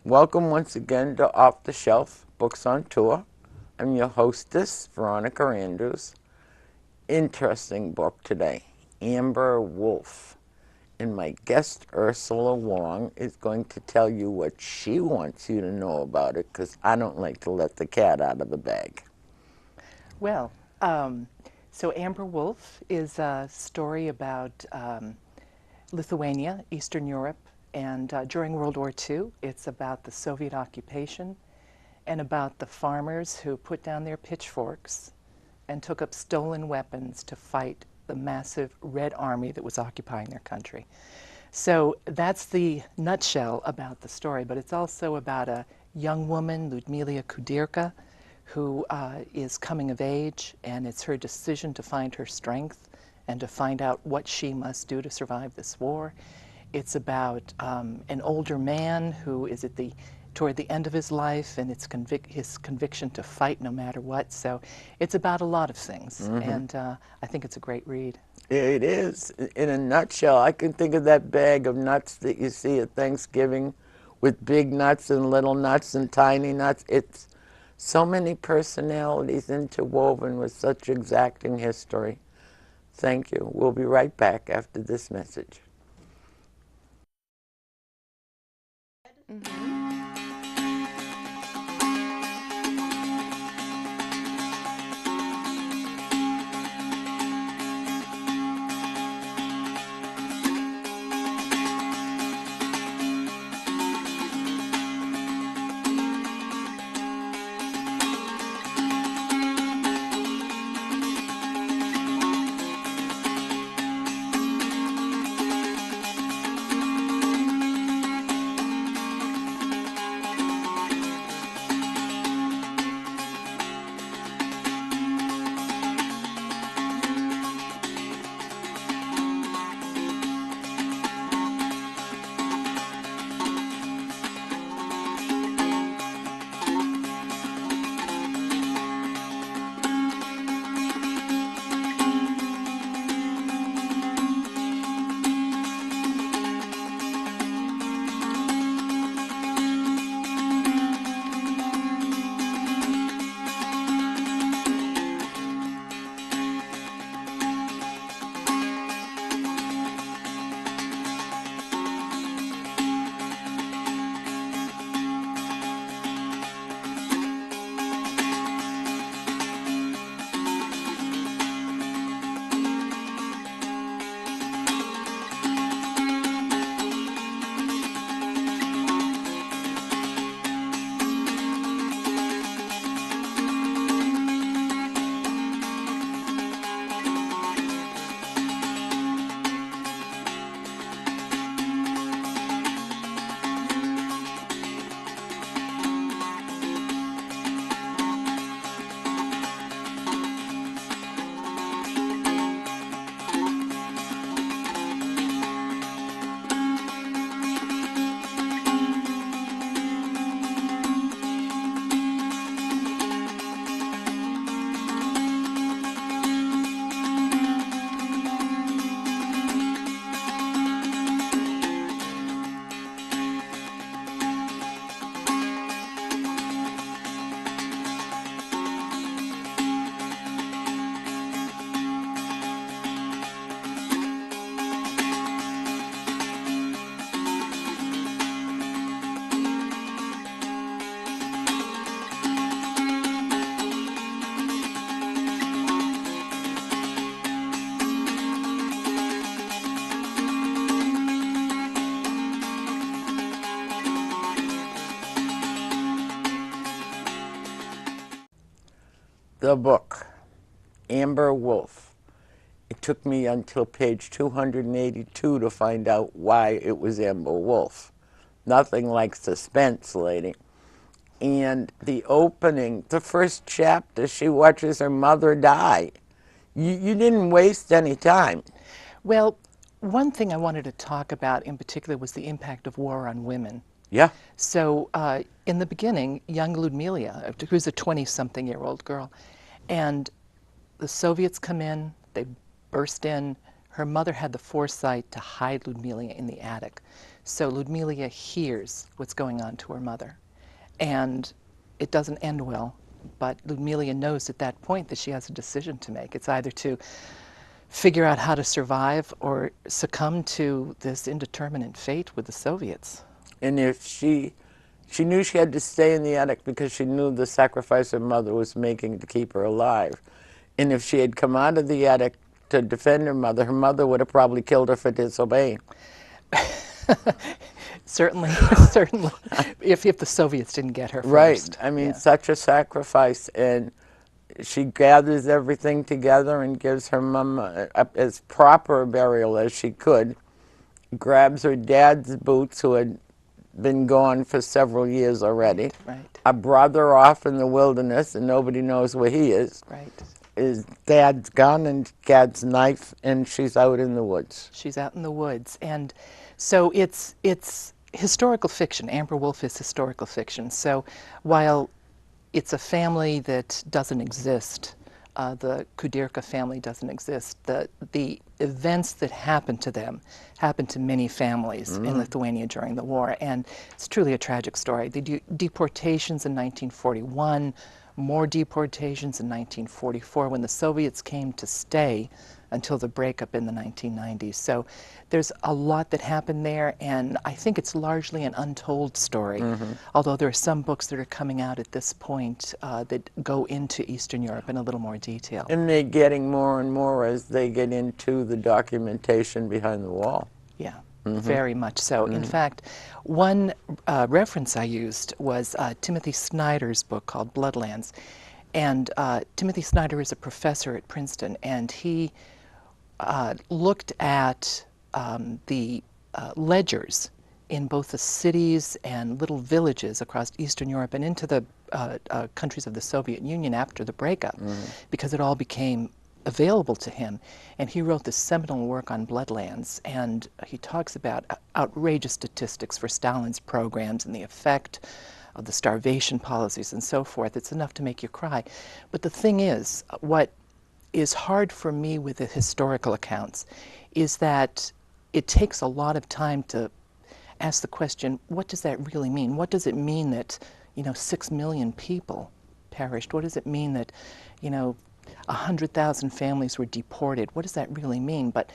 Welcome once again to Off the Shelf Books on Tour. I'm your hostess, Veronica Andrews. Interesting book today, Amber Wolf. And my guest, Ursula Wong, is going to tell you what she wants you to know about it, because I don't like to let the cat out of the bag. Well, so Amber Wolf is a story about Lithuania, Eastern Europe, and during World War II. It's about the Soviet occupation and about the farmers who put down their pitchforks and took up stolen weapons to fight the massive Red Army that was occupying their country. So that's the nutshell about the story, but it's also about a young woman, Ludmila Kudirka, who is coming of age, and it's her decision to find her strength and to find out what she must do to survive this war. It's about an older man who is toward the end of his life, and it's his conviction to fight no matter what. So it's about a lot of things, and I think it's a great read. It is. In a nutshell, I can think of that bag of nuts that you see at Thanksgiving with big nuts and little nuts and tiny nuts. It's so many personalities interwoven with such exacting history. Thank you. We'll be right back after this message. The book, Amber Wolf. It took me until page 282 to find out why it was Amber Wolf. Nothing like suspense, lady. And the opening, the first chapter, she watches her mother die. You didn't waste any time. Well, one thing I wanted to talk about in particular was the impact of war on women. Yeah. So in the beginning, young Ludmila, who's a 20-something-year-old girl, and the Soviets come in, they burst in. Her mother had the foresight to hide Ludmila in the attic. So Ludmila hears what's going on to her mother, and it doesn't end well. But Ludmila knows at that point that she has a decision to make. It's either to figure out how to survive or succumb to this indeterminate fate with the Soviets. And if she knew she had to stay in the attic because she knew the sacrifice her mother was making to keep her alive. And if she had come out of the attic to defend her mother would have probably killed her for disobeying. Certainly, certainly, if the Soviets didn't get her Right. first. I mean, Yeah. such a sacrifice. And she gathers everything together and gives her mom as proper a burial as she could, grabs her dad's boots, who had been gone for several years already, Right, a brother off in the wilderness, and nobody knows where he is, right. his dad's gun and dad's knife, and she's out in the woods. She's out in the woods. And so it's historical fiction. Amber Wolf is historical fiction. So while it's a family that doesn't exist, the Kudirka family doesn't exist, the events that happened to them happened to many families in Lithuania during the war. And it's truly a tragic story. The deportations in 1941, more deportations in 1944 when the Soviets came to stay until the breakup in the 1990s. So there's a lot that happened there, and I think it's largely an untold story, although there are some books that are coming out at this point that go into Eastern Europe in a little more detail. And they're getting more and more as they get into the documentation behind the wall. Yeah, very much so. In fact, one reference I used was Timothy Snyder's book called Bloodlands. And Timothy Snyder is a professor at Princeton, and he looked at the ledgers in both the cities and little villages across Eastern Europe and into the countries of the Soviet Union after the breakup, because it all became available to him. And he wrote this seminal work on Bloodlands, and he talks about outrageous statistics for Stalin's programs and the effect of the starvation policies and so forth. It's enough to make you cry. But the thing is, what is hard for me with the historical accounts is that it takes a lot of time to ask the question, what does that really mean? What does it mean that, 6 million people perished? What does it mean that, 100,000 families were deported? What does that really mean? But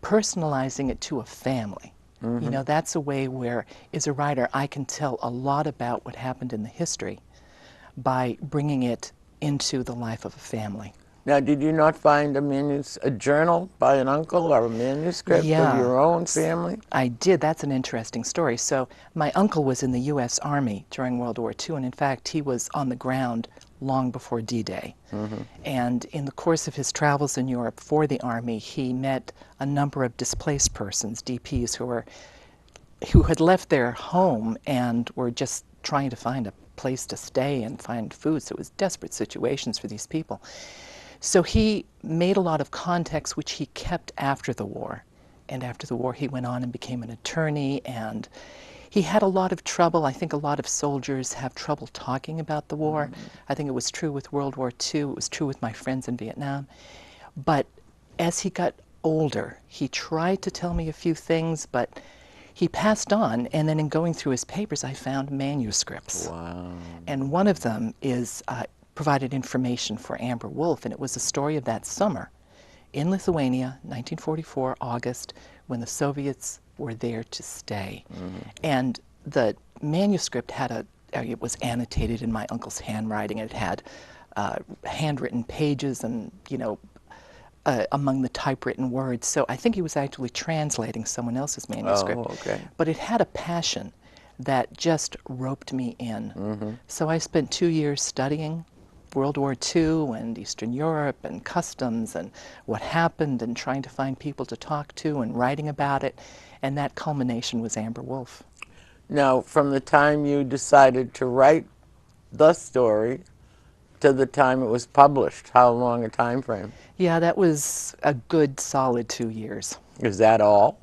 personalizing it to a family, that's a way where, as a writer, I can tell a lot about what happened in the history by bringing it into the life of a family. Now, did you not find a journal by an uncle or a manuscript of your own family? I did. That's an interesting story. So my uncle was in the U.S. Army during World War II, and in fact, he was on the ground long before D-Day. And in the course of his travels in Europe for the Army, he met a number of displaced persons, DPs, who had left their home and were just trying to find a place to stay and find food. So it was desperate situations for these people. So he made a lot of contacts which he kept after the war. And after the war, he went on and became an attorney, and he had a lot of trouble. I think a lot of soldiers have trouble talking about the war. I think it was true with World War II. It was true with my friends in Vietnam. But as he got older, he tried to tell me a few things, but he passed on. And then in going through his papers, I found manuscripts. Wow. And one of them is provided information for Amber Wolf, and it was the story of that summer in Lithuania, 1944, August, when the Soviets were there to stay. And the manuscript had it was annotated in my uncle's handwriting. It had handwritten pages and, among the typewritten words. So I think he was actually translating someone else's manuscript. Oh, okay. But it had a passion that just roped me in. So I spent 2 years studying World War II and Eastern Europe and customs and what happened and trying to find people to talk to and writing about it. And that culmination was Amber Wolf. Now, from the time you decided to write the story to the time it was published, how long a time frame? Yeah, that was a good solid 2 years. Is that all?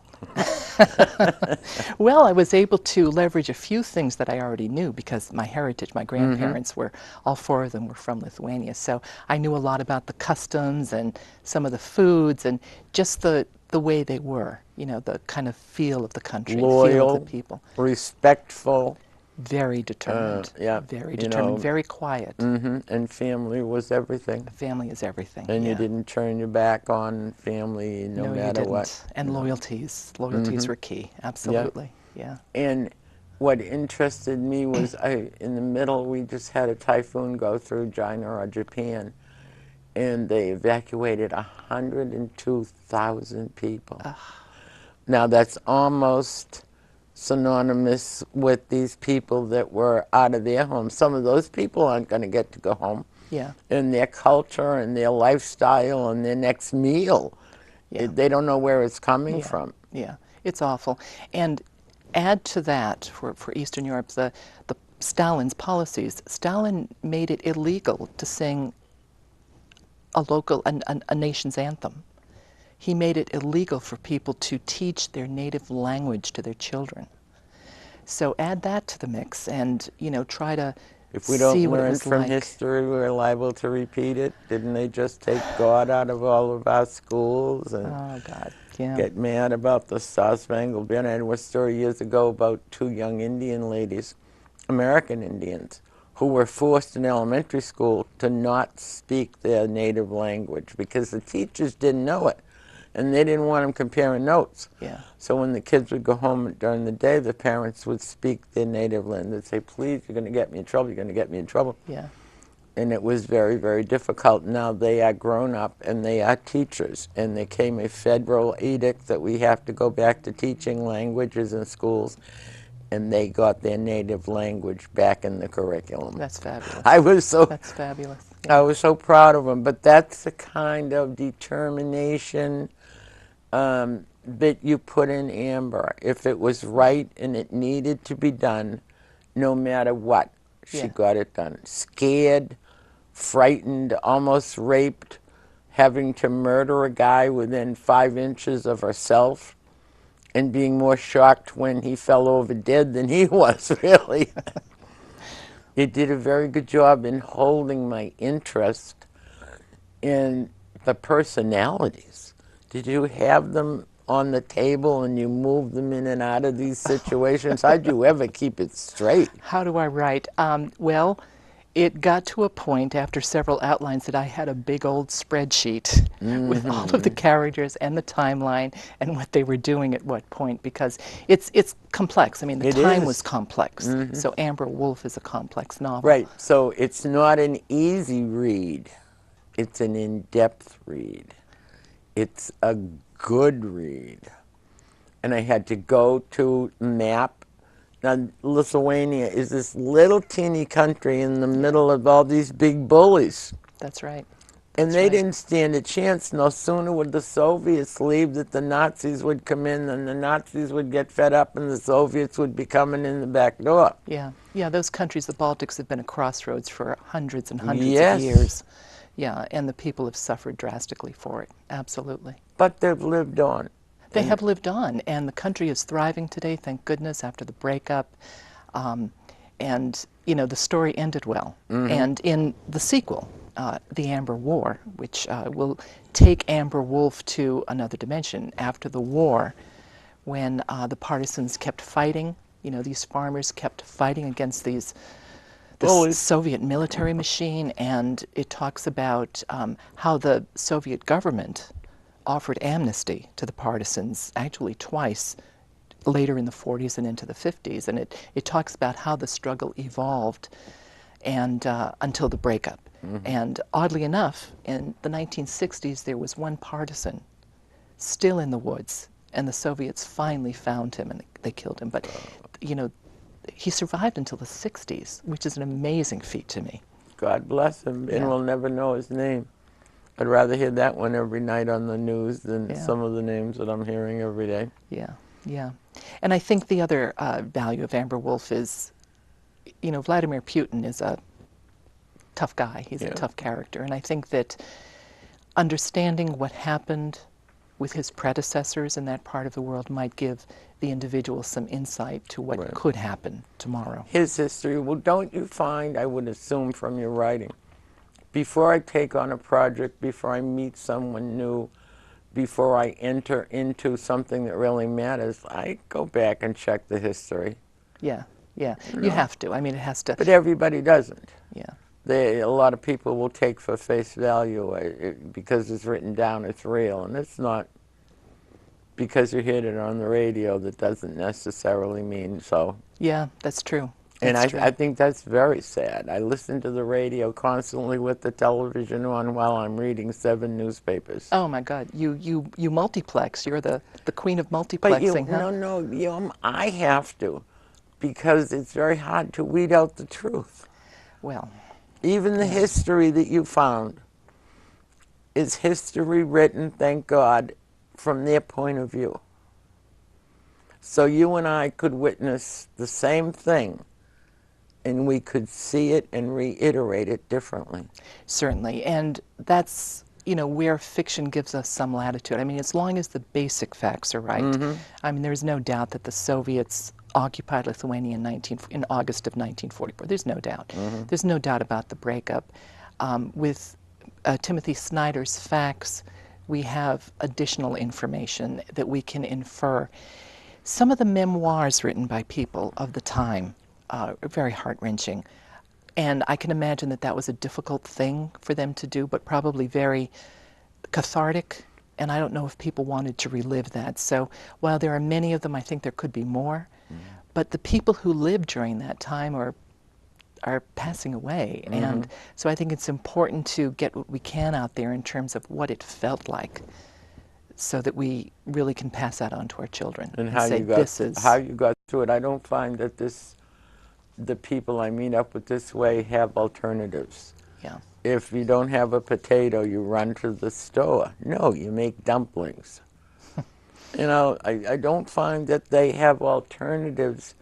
Well, I was able to leverage a few things that I already knew because my heritage, my grandparents were, all four of them were from Lithuania. So I knew a lot about the customs and some of the foods and just the the way they were, you know, the kind of feel of the country, feel of the Loyal, people. respectful. Very determined. Yeah, Very you determined, know, very quiet. and family was everything. Family is everything. And yeah. you didn't turn your back on family no No, you matter what. didn't. And loyalties. Loyalties were key. Yeah. Absolutely. Yeah. And what interested me was in the middle, we just had a typhoon go through China or Japan, and they evacuated 102,000 people. Now that's almost synonymous with these people that were out of their homes. Some of those people aren't going to get to go home. Yeah. And their culture and their lifestyle and their next meal, Yeah. they don't know where it's coming Yeah. from. Yeah. It's awful. And add to that, for Eastern Europe, the Stalin's policies. Stalin made it illegal to sing a nation's anthem. He made it illegal for people to teach their native language to their children. So add that to the mix, and you know, try to If we see don't what it learn was from like. history, we're liable to repeat it. Didn't they just take God out of all of our schools and Oh God, yeah. get mad about the Star-Spangled Banner? I had a story years ago about two young Indian ladies, American Indians, who were forced in elementary school to not speak their native language because the teachers didn't know it, and they didn't want them comparing notes. Yeah. So when the kids would go home during the day, the parents would speak their native language. They'd say, please, you're going to get me in trouble, you're going to get me in trouble. Yeah. And it was very, very difficult. Now they are grown up and they are teachers, and there came a federal edict that we have to go back to teaching languages in schools, and they got their native language back in the curriculum. That's fabulous. That's fabulous. I was so proud of them. But that's the kind of determination that you put in Amber. If it was right and it needed to be done, no matter what, she got it done. Scared, frightened, almost raped, having to murder a guy within 5 inches of herself, and being more shocked when he fell over dead than he was, really. It did a very good job in holding my interest in the personalities. Did you have them on the table and you move them in and out of these situations? How'd you ever keep it straight? How do I write? Well, it got to a point after several outlines that I had a big old spreadsheet with all of the characters and the timeline and what they were doing at what point, because it's complex. I mean, the time was complex. So Amber Wolf is a complex novel. Right. So it's not an easy read. It's an in-depth read. It's a good read. And I had to go to map. Now, Lithuania is this little teeny country in the middle of all these big bullies. That's right. And they didn't stand a chance. No sooner would the Soviets leave that the Nazis would come in, and the Nazis would get fed up, and the Soviets would be coming in the back door. Yeah. Yeah, those countries, the Baltics, have been a crossroads for hundreds and hundreds of years. Yeah, and the people have suffered drastically for it. Absolutely. But they've lived on. They have lived on, and the country is thriving today, thank goodness, after the breakup. And, you know, the story ended well. And in the sequel, The Amber War, which will take Amber Wolf to another dimension. After the war, when the partisans kept fighting, you know, these farmers kept fighting against the Soviet military machine, and it talks about how the Soviet government offered amnesty to the partisans, actually twice, later in the 40s and into the 50s. And it talks about how the struggle evolved and until the breakup. And oddly enough, in the 1960s, there was one partisan still in the woods, and the Soviets finally found him and they killed him. But, you know, he survived until the 60s, which is an amazing feat to me. God bless him, and we'll never know his name. I'd rather hear that one every night on the news than some of the names that I'm hearing every day. Yeah, yeah. And I think the other value of Amber Wolf is, you know, Vladimir Putin is a tough guy. He's a tough character. And I think that understanding what happened with his predecessors in that part of the world might give the individual some insight to what could happen tomorrow. His history, well, don't you find, I would assume from your writing, before I take on a project, before I meet someone new, before I enter into something that really matters, I go back and check the history. Yeah, yeah. You You know? have to. I mean, it has to. But everybody doesn't. Yeah. A lot of people will take for face value because it's written down, it's real, and it's not. Because you heard it on the radio, that doesn't necessarily mean so. Yeah, that's true. And That's true. I think that's very sad. I listen to the radio constantly with the television on while I'm reading 7 newspapers. Oh my God, you multiplex. You're the queen of But multiplexing, huh? I have to, because it's very hard to weed out the truth. Well, Even the yeah. history that you found is history written, thank God, from their point of view. So you and I could witness the same thing, and we could see it and reiterate it differently. Certainly, and that's where fiction gives us some latitude. I mean, as long as the basic facts are right. I mean, there's no doubt that the Soviets occupied Lithuania in August of 1944. There's no doubt. There's no doubt about the breakup. With Timothy Snyder's facts, we have additional information that we can infer. Some of the memoirs written by people of the time are very heart-wrenching. And I can imagine that that was a difficult thing for them to do, but probably very cathartic. And I don't know if people wanted to relive that. So while there are many of them, I think there could be more. But the people who lived during that time are passing away. And so I think it's important to get what we can out there in terms of what it felt like, so that we really can pass that on to our children And say, how you got through it. I don't find that the people I meet up with this way have alternatives. Yeah. If you don't have a potato, you run to the store. No, you make dumplings. I don't find that they have alternatives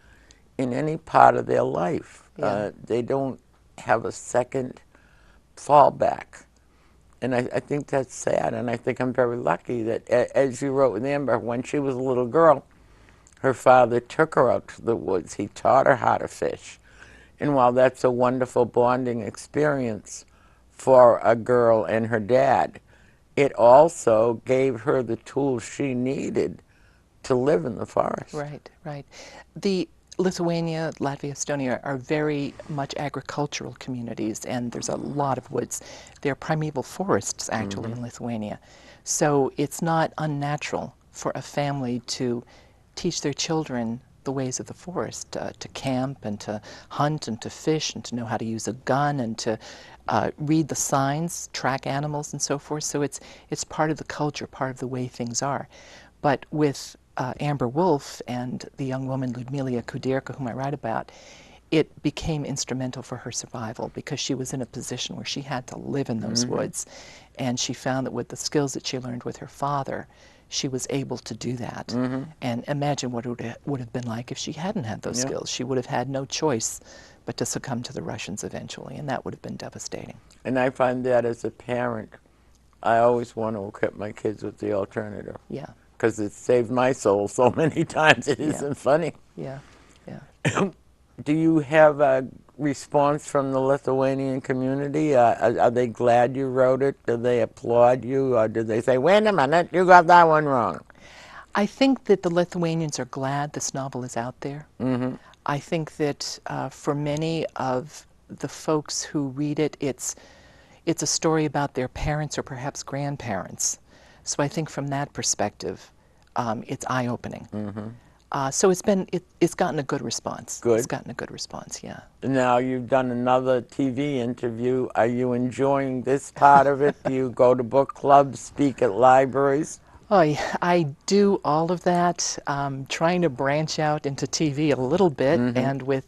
in any part of their life. Yeah. They don't have a second fallback. And I think that's sad, and I think I'm very lucky that, as you wrote with Amber, when she was a little girl, her father took her out to the woods. He taught her how to fish. And while that's a wonderful bonding experience for a girl and her dad, it also gave her the tools she needed to live in the forest. Right, right. The Lithuania, Latvia, Estonia are very much agricultural communities, and there's a lot of woods. They're primeval forests, actually, in Lithuania. So it's not unnatural for a family to teach their children the ways of the forest, to camp and to hunt and to fish and to know how to use a gun and to read the signs, track animals and so forth. So it's part of the culture, part of the way things are. But with Amber Wolf and the young woman Ludmila Kudirka, whom I write about, it became instrumental for her survival because she was in a position where she had to live in those woods. And she found that with the skills that she learned with her father, she was able to do that. And imagine what it would have been like if she hadn't had those skills. She would have had no choice but to succumb to the Russians eventually, and that would have been devastating. And I find that as a parent, I always want to equip my kids with the alternative. Yeah. Because it saved my soul so many times, it isn't funny. Yeah, yeah. Do you have a response from the Lithuanian community? Are they glad you wrote it? Do they applaud you? Or do they say, wait a minute, you got that one wrong? I think that the Lithuanians are glad this novel is out there. I think that for many of the folks who read it, it's a story about their parents or perhaps grandparents. So I think from that perspective, it's eye-opening. So it's gotten a good response. Good. It's gotten a good response, yeah. Now you've done another TV interview. Are you enjoying this part of it? Do you go to book clubs, speak at libraries? I do all of that, trying to branch out into TV a little bit, and with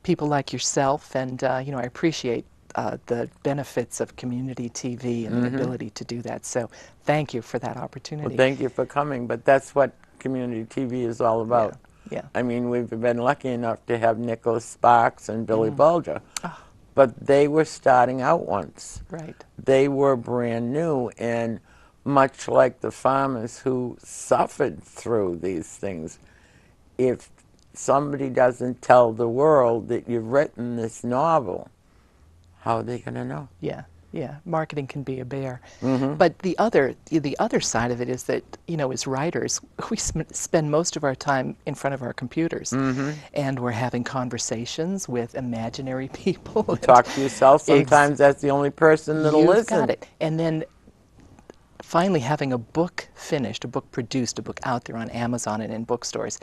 people like yourself, and I appreciate the benefits of community TV and the ability to do that. So thank you for that opportunity. Well, thank you for coming, but that's what community TV is all about. Yeah. I mean, we've been lucky enough to have Nicholas Sparks and Billy Bulger, but they were starting out once. Right. They were brand new, and much like the farmers who suffered through these things, if somebody doesn't tell the world that you've written this novel, how are they going to know? Yeah, Yeah, marketing can be a bear. But the other side of it is that, as writers, we spend most of our time in front of our computers, and we're having conversations with imaginary people. You And talk to yourself. Sometimes that's the only person that'll you've got listen. it. And then finally having a book finished, a book produced, a book out there on Amazon and in bookstores.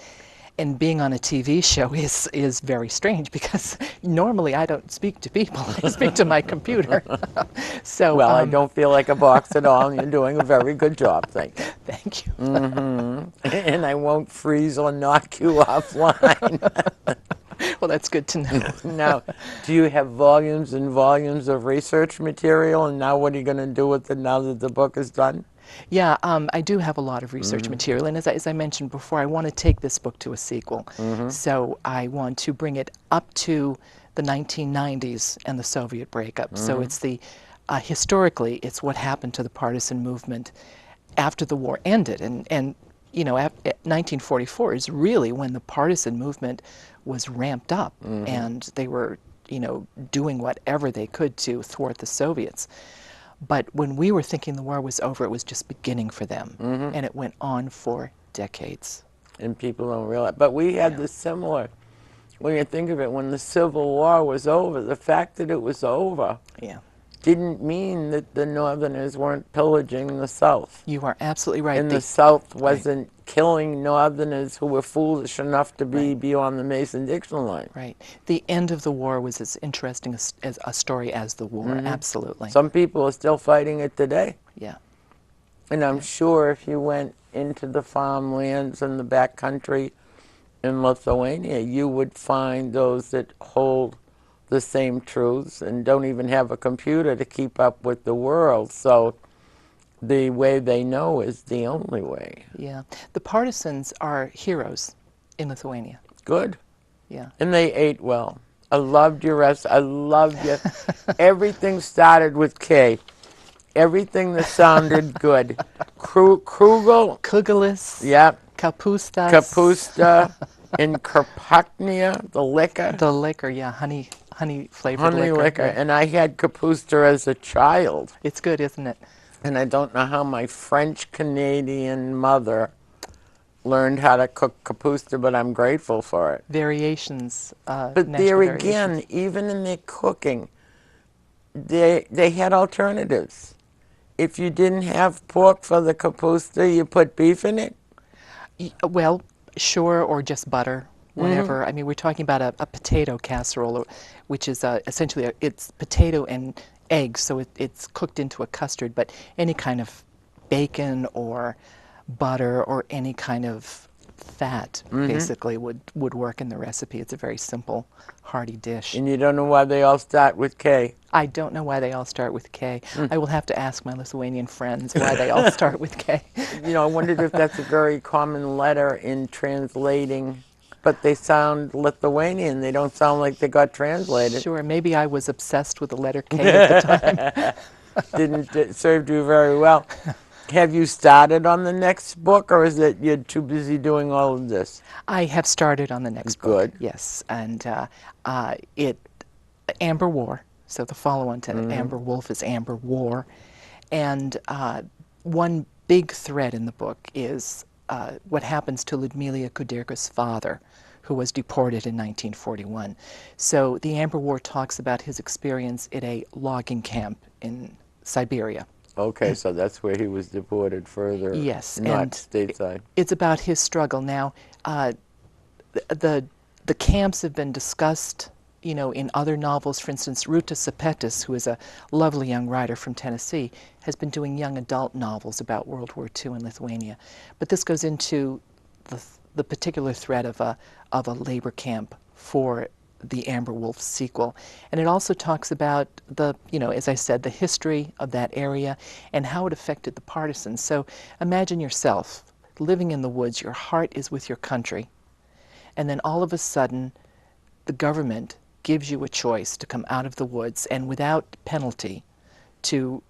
And being on a TV show is very strange because normally I don't speak to people. I speak to my computer. So Well, I don't feel like a box at all, and you're doing a very good job, thank you. thank you. And I won't freeze or knock you offline. Well, that's good to know. Now, do you have volumes and volumes of research material, and now what are you going to do with it now that the book is done? Yeah, I do have a lot of research material, and as I mentioned before, I want to take this book to a sequel. So I want to bring it up to the 1990s and the Soviet breakup. So it's historically, it's what happened to the partisan movement after the war ended. And 1944 is really when the partisan movement was ramped up, and they were, doing whatever they could to thwart the Soviets. But when we were thinking the war was over, it was just beginning for them. And it went on for decades. And people don't realize. But we had this similar, when you think of it, when the Civil War was over, the fact that it was over Yeah. didn't mean that the Northerners weren't pillaging the South. You are absolutely right. And the South wasn't killing Northerners who were foolish enough to be beyond the Mason-Dixon line. Right. The end of the war was as interesting as a story as the war. Absolutely. Some people are still fighting it today. Yeah. And I'm sure if you went into the farmlands and the back country in Lithuania, you would find those that hold the same truths and don't even have a computer to keep up with the world. So the way they know is the only way. Yeah. The partisans are heroes in Lithuania. Good. Yeah. And they ate well. I loved your recipe. I loved you. Everything started with K. Everything that sounded good. Krugel. Kugelis. Yep. Kapustas. Kapusta. And Karpaknia, the liquor. The liquor, yeah, honey flavored Honey liquor. Yeah. And I had Kapusta as a child. It's good, isn't it? And I don't know how my French-Canadian mother learned how to cook Kapusta, but I'm grateful for it. Variations. But there again, even in their cooking, they had alternatives. If you didn't have pork for the Kapusta, you put beef in it? Well, sure, or just butter, whatever. I mean, we're talking about a potato casserole, which is essentially, it's potato and eggs, so it's cooked into a custard, but any kind of bacon or butter or any kind of fat basically would work in the recipe. It's a very simple, hearty dish. And you don't know why they all start with K? I don't know why they all start with K. I will have to ask my Lithuanian friends why they all start with K. I wondered if that's a very common letter in translating, but they sound Lithuanian. They don't sound like they got translated. Sure, maybe I was obsessed with the letter K at the time. It served you very well. Have you started on the next book, or is it you're too busy doing all of this? I have started on the next book. Yes, and Amber War. So the follow-on to Amber Wolf is Amber War, and one big thread in the book is what happens to Ludmila Kudirka's father, who was deported in 1941. So the Amber War talks about his experience at a logging camp in Siberia. Okay, so that's where he was deported further. Yes, not and stateside. It's about his struggle. Now, the camps have been discussed, in other novels. For instance, Ruta Sepetys, who is a lovely young writer from Tennessee, has been doing young adult novels about World War II in Lithuania. But this goes into the particular thread of a labor camp for the Amber Wolf sequel. And it also talks about as I said, the history of that area and how it affected the partisans. So imagine yourself living in the woods, your heart is with your country, and then all of a sudden the government gives you a choice to come out of the woods and without penalty to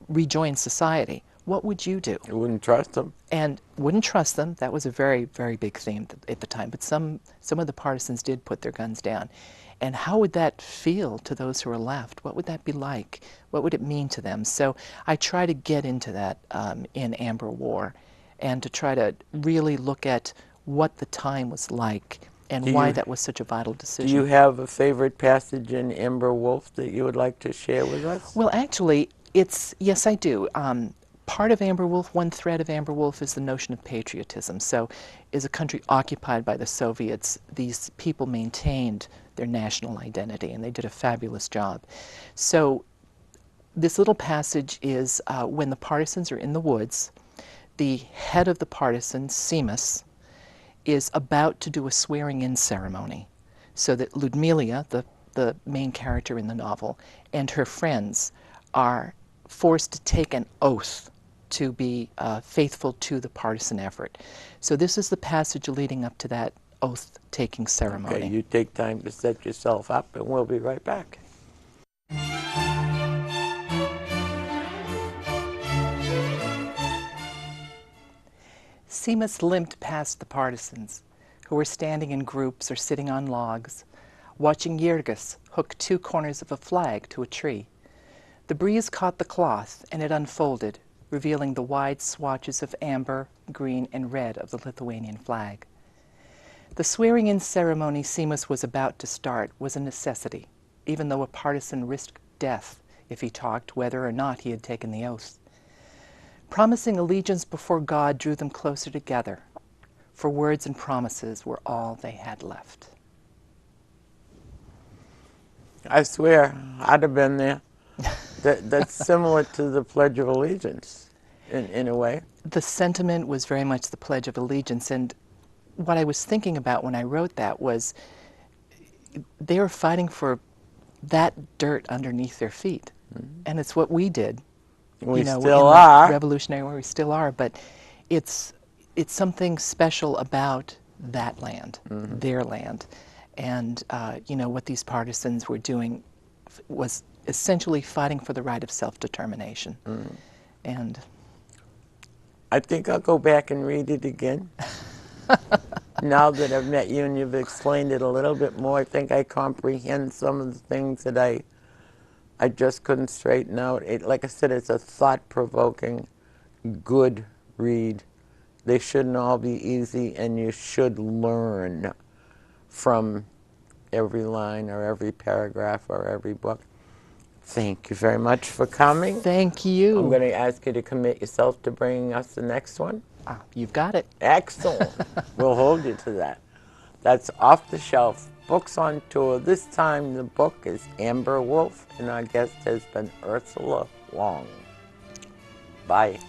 rejoin society. What would you do? You wouldn't trust them. And wouldn't trust them. That was a very, very big theme at the time. But some of the partisans did put their guns down. And how would that feel to those who are left? What would that be like? What would it mean to them? So I try to get into that in Amber War, and to try to really look at what the time was like and Do why you that was such a vital do decision. you have a favorite passage in Amber Wolf that you would like to share with us? Well, actually, yes, I do. Part of Amber Wolf, one thread of Amber Wolf, is the notion of patriotism. So, is a country occupied by the Soviets, these people maintained their national identity, and they did a fabulous job. So, this little passage is when the partisans are in the woods, the head of the partisans, Seamus, is about to do a swearing-in ceremony, so that Ludmila, the main character in the novel, and her friends are forced to take an oath to be faithful to the partisan effort. So this is the passage leading up to that oath-taking ceremony. Okay, you take time to set yourself up, and we'll be right back. Seamus limped past the partisans, who were standing in groups or sitting on logs, watching Yergis hook 2 corners of a flag to a tree. The breeze caught the cloth, and it unfolded, revealing the wide swatches of amber, green, and red of the Lithuanian flag. The swearing-in ceremony Seamus was about to start was a necessity, even though a partisan risked death if he talked whether or not he had taken the oath. Promising allegiance before God drew them closer together, for words and promises were all they had left. I swear, I'd have been there. That's similar to the Pledge of Allegiance, in a way. The sentiment was very much the Pledge of Allegiance, and what I was thinking about when I wrote that was they were fighting for that dirt underneath their feet. Mm-hmm. And it's what we did. We still in are. The Revolutionary War, we still are, but it's something special about that land, mm-hmm. their land. And, what these partisans were doing was essentially fighting for the right of self-determination. Mm-hmm. And I think I'll go back and read it again. Now that I've met you and you've explained it a little bit more, I think I comprehend some of the things that I just couldn't straighten out. Like I said, it's a thought-provoking, good read. They shouldn't all be easy, and you should learn from every line or every paragraph or every book. Thank you very much for coming. Thank you. I'm going to ask you to commit yourself to bringing us the next one. You've got it. Excellent. We'll hold you to that. That's Off the Shelf, Books on Tour. This time the book is Amber Wolf, and our guest has been Ursula Wong. Bye.